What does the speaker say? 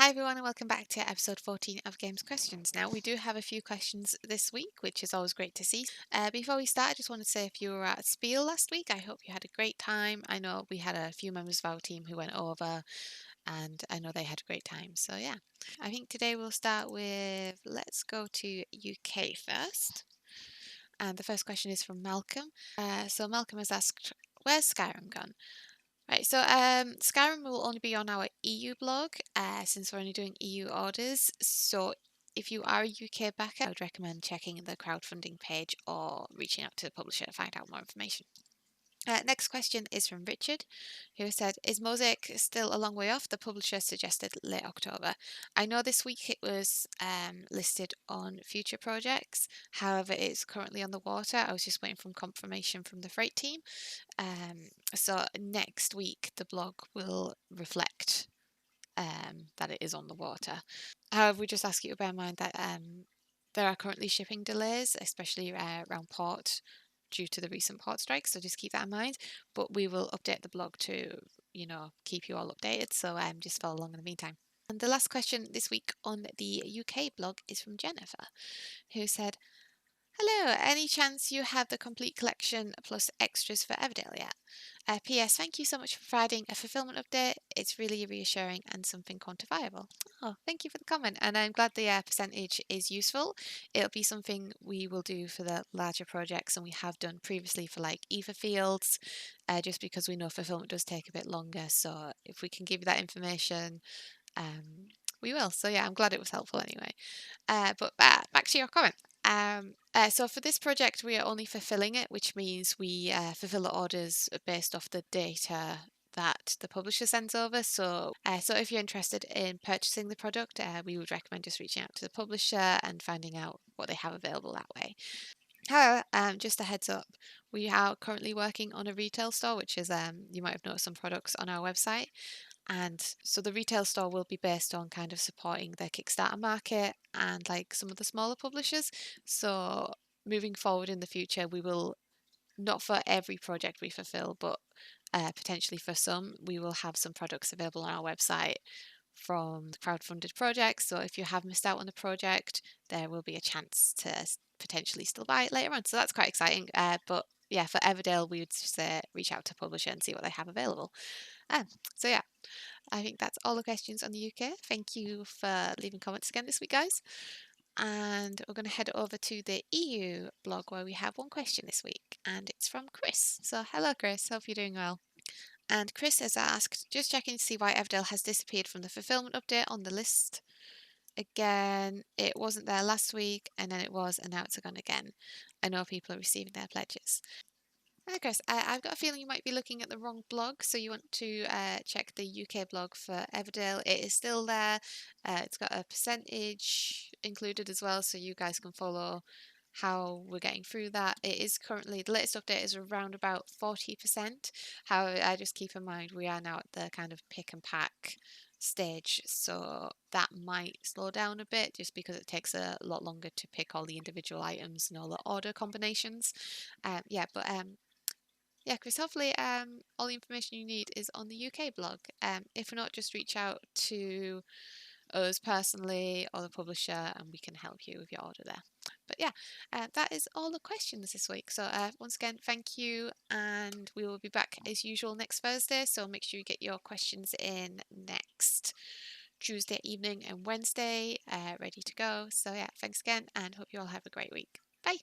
Hi everyone and welcome back to episode 14 of Games Questions. Now we do have a few questions this week, which is always great to see. Before we start, I just wanted to say if you were at Spiel last week, I hope you had a great time. I know we had a few members of our team who went over and I know they had a great time. So yeah, I think today we'll start with, let's go to UK first. And the first question is from Malcolm. So Malcolm has asked, where's Skyrim gone? Right, so Skyrim will only be on our EU blog since we're only doing EU orders. So if you are a UK backer, I would recommend checking the crowdfunding page or reaching out to the publisher to find out more information. Next question is from Richard, who said, is Mosaic still a long way off? The publisher suggested late October. I know this week it was listed on future projects. However, it's currently on the water. I was just waiting for confirmation from the freight team. So next week the blog will reflect that it is on the water. However, we just ask you to bear in mind that there are currently shipping delays, especially around port due to the recent port strikes, so just keep that in mind. But we will update the blog to, keep you all updated, so just follow along in the meantime. And the last question this week on the UK blog is from Jennifer, who said, hello, any chance you have the complete collection plus extras for Everdale yet? P.S. Thank you so much for providing a fulfillment update. It's really reassuring and something quantifiable. Oh, thank you for the comment, and I'm glad the percentage is useful. It'll be something we will do for the larger projects, and we have done previously for like Eva Fields, just because we know fulfillment does take a bit longer. So if we can give you that information, we will. So yeah, I'm glad it was helpful anyway. But back to your comment. So for this project, we are only fulfilling it, which means we fulfill the orders based off the data that the publisher sends over. So if you're interested in purchasing the product, we would recommend just reaching out to the publisher and finding out what they have available that way. However, just a heads up, we are currently working on a retail store, which is, you might have noticed some products on our website. And so the retail store will be based on kind of supporting the Kickstarter market and like some of the smaller publishers. So moving forward in the future, we will, not for every project we fulfill, but potentially for some, we will have some products available on our website from crowdfunded projects. So if you have missed out on the project, there will be a chance to potentially still buy it later on. So that's quite exciting. But yeah, for Everdale, we would say reach out to publisher and see what they have available. So yeah, I think that's all the questions on the UK. Thank you for leaving comments again this week, guys. And we're going to head over to the EU blog where we have one question this week, and it's from Chris. So hello, Chris. Hope you're doing well. And Chris has asked, just checking to see why Everdale has disappeared from the fulfillment update on the list. Again, it wasn't there last week, and then it was, and now it's gone again. I know people are receiving their pledges. Hi Chris, I've got a feeling you might be looking at the wrong blog, so you want to check the UK blog for Everdale. It is still there. It's got a percentage included as well, so you guys can follow how we're getting through that. It is currently, the latest update is around about 40%. However, I just keep in mind we are now at the kind of pick and pack stage, so that might slow down a bit just because it takes a lot longer to pick all the individual items and all the order combinations. Yeah, Chris, hopefully all the information you need is on the UK blog. If not, just reach out to us personally or the publisher and we can help you with your order there. But yeah, that is all the questions this week. So once again, thank you, and we will be back as usual next Thursday. So make sure you get your questions in next Tuesday evening and Wednesday ready to go. So yeah, thanks again and hope you all have a great week. Bye.